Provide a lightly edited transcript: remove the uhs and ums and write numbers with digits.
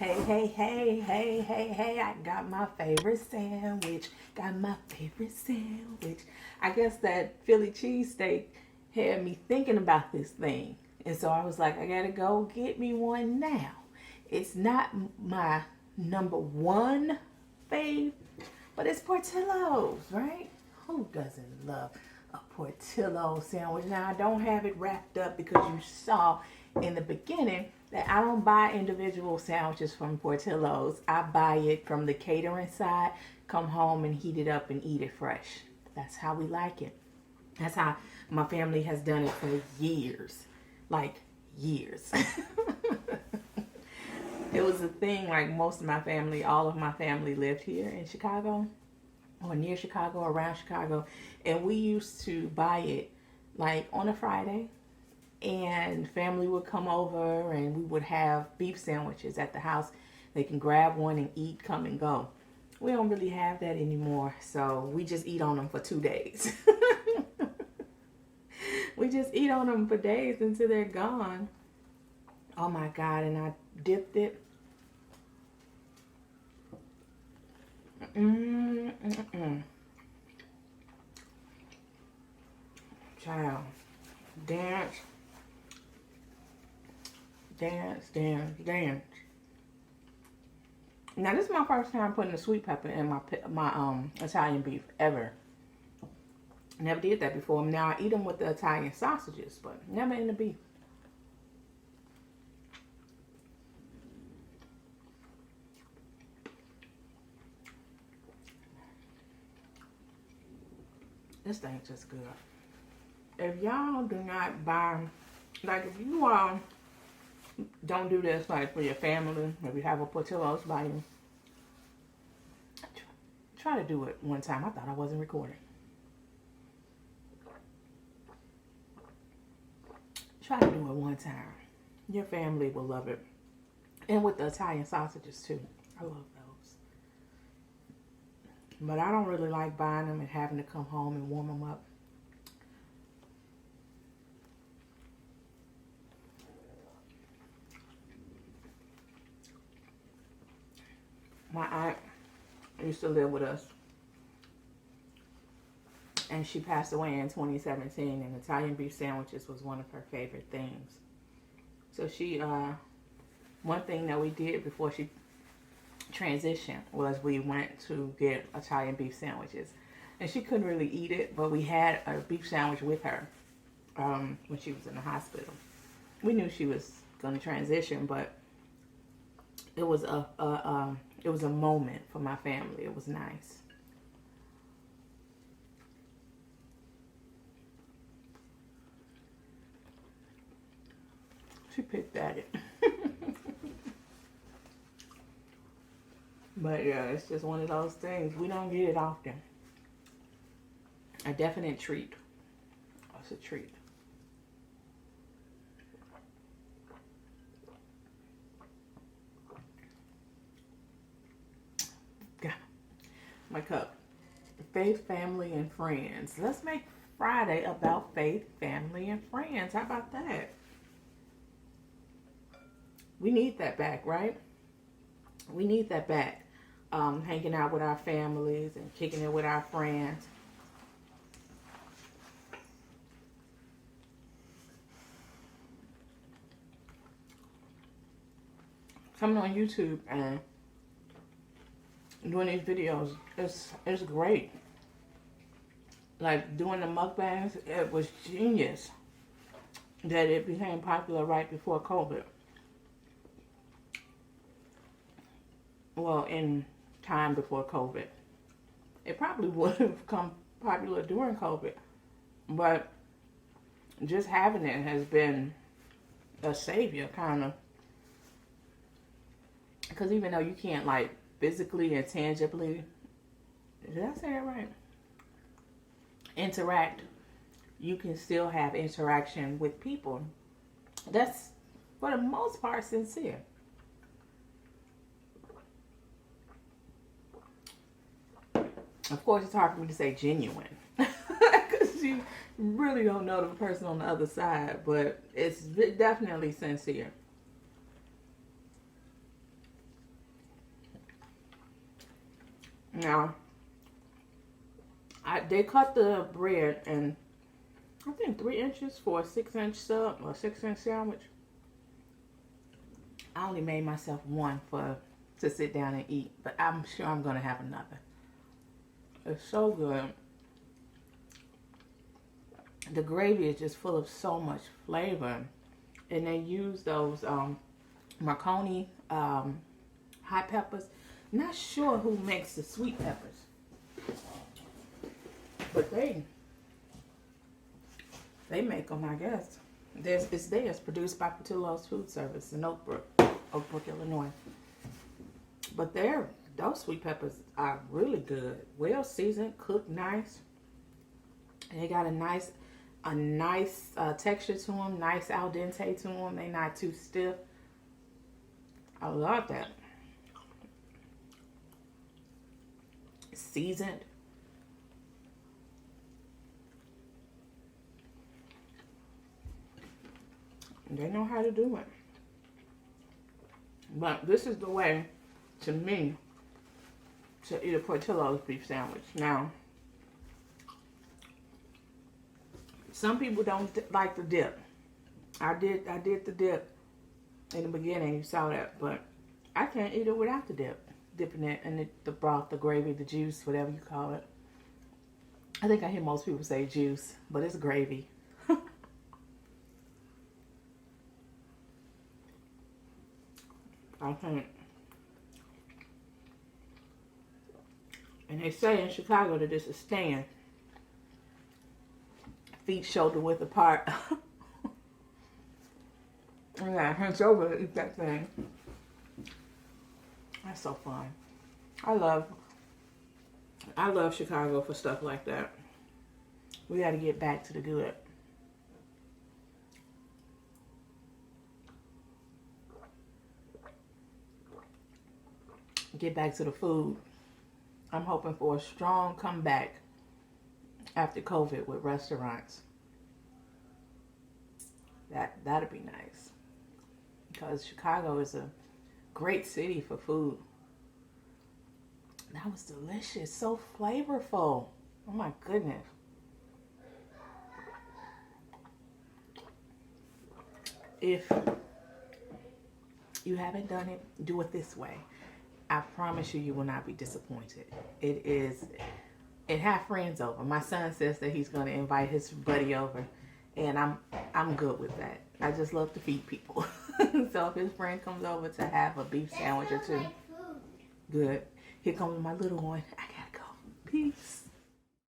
Hey, hey, hey, hey, hey, hey, I got my favorite sandwich. Got my favorite sandwich. I guess that Philly cheesesteak had me thinking about this thing. And so I was like, I gotta go get me one now. It's not my number one fave, but it's Portillo's, right? Who doesn't love a Portillo sandwich? Now, I don't have it wrapped up because you saw in the beginning that I don't buy individual sandwiches from Portillo's. I buy it from the catering side, come home and heat it up and eat it fresh. That's how we like it. That's how my family has done it for years. Like, years. It was a thing, like most of my family, all of my family lived here in Chicago or near Chicago, around Chicago. And we used to buy it like on a Friday, and family would come over and we would have beef sandwiches at the house. They can grab one and eat, come and go. We don't really have that anymore, so we just eat on them for 2 days. We just eat on them for days until they're gone. Oh my God, and I dipped it. Child, dance, dance, dance, dance. Now this is my first time putting the sweet pepper in my Italian beef ever. Never did that before. Now I eat them with the Italian sausages, but never in the beef. This thing's just good. If y'all do not buy, like if you don't do this like for your family, if you have a Portillo's by you, try to do it one time. I thought I wasn't recording. Try to do it one time. Your family will love it. And with the Italian sausages too. I love those. But I don't really like buying them and having to come home and warm them up. My aunt used to live with us, and she passed away in 2017, and Italian beef sandwiches was one of her favorite things. So she, one thing that we did before she transitioned was we went to get Italian beef sandwiches. And she couldn't really eat it, but we had a beef sandwich with her when she was in the hospital. We knew she was going to transition, but it was a moment for my family. It was nice. She picked at it. But yeah, it's just one of those things. We don't get it often. A definite treat. It's a treat. Got my cup. Faith, family, and friends. Let's make Friday about faith, family, and friends. How about that? We need that back, right? We need that back. Hanging out with our families and kicking it with our friends. Coming on YouTube and doing these videos, it's great. Like doing the mukbangs, it was genius that it became popular right before COVID. Well, in time before COVID. It probably would have become popular during COVID, but just having it has been a savior, kind of. Because even though you can't, like, physically and tangibly, did I say that right? Interact, you can still have interaction with people. That's, for the most part, sincere. Of course, it's hard for me to say genuine because you really don't know the person on the other side, but it's definitely sincere. Now, they cut the bread in, I think, 3 inches for a 6-inch sub or 6-inch sandwich. I only made myself one to sit down and eat, but I'm sure I'm gonna have another. It's so good. The gravy is just full of so much flavor, and they use those Marconi hot peppers. Not sure who makes the sweet peppers, but they make them, I guess. It's theirs, produced by Portillo's Food Service in Oak Brook, Illinois. But those sweet peppers are really good, well seasoned, cooked nice. And they got a nice texture to them, nice al dente to them. They're not too stiff. I love that. Seasoned. They know how to do it. But this is the way, to me, to eat a Portillo's beef sandwich. Now, some people don't like the dip. I did the dip in the beginning. You saw that, but I can't eat it without the dip. Dipping it in the broth, the gravy, the juice, whatever you call it. I think I hear most people say juice, but it's gravy. I can't. And they say in Chicago that this is stand. Feet shoulder width apart. I gotta hunch over to eat that thing. That's so fun. I love Chicago for stuff like that. We gotta get back to the good. Get back to the food. I'm hoping for a strong comeback after COVID with restaurants. That'd be nice. Because Chicago is a great city for food. That was delicious. So flavorful. Oh my goodness. If you haven't done it, do it this way. I promise you, you will not be disappointed. It have friends over. My son says that he's going to invite his buddy over, and I'm good with that. I just love to feed people. So if his friend comes over to have a beef sandwich or two, good. Here comes my little one. I gotta go. Peace.